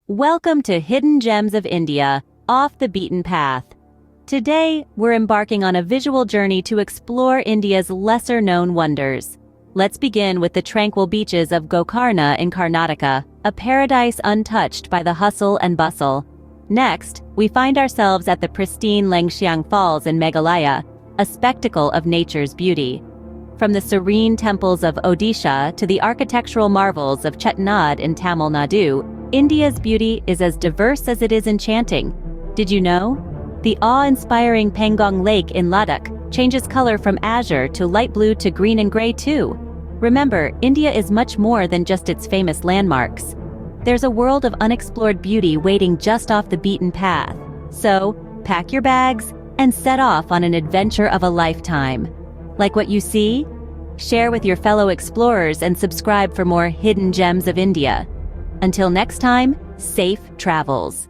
Welcome to Hidden Gems of India, Off the Beaten Path. Today, we're embarking on a visual journey to explore India's lesser-known wonders. Let's begin with the tranquil beaches of Gokarna in Karnataka, a paradise untouched by the hustle and bustle. Next, we find ourselves at the pristine Lengxiang Falls in Meghalaya, a spectacle of nature's beauty. From the serene temples of Odisha to the architectural marvels of Chettinad in Tamil Nadu, India's beauty is as diverse as it is enchanting. Did you know? The awe-inspiring Pangong Lake in Ladakh changes color from azure to light blue to green and gray too. Remember, India is much more than just its famous landmarks. There's a world of unexplored beauty waiting just off the beaten path. So, pack your bags and set off on an adventure of a lifetime. Like what you see? Share with your fellow explorers and subscribe for more hidden gems of India. Until next time, safe travels.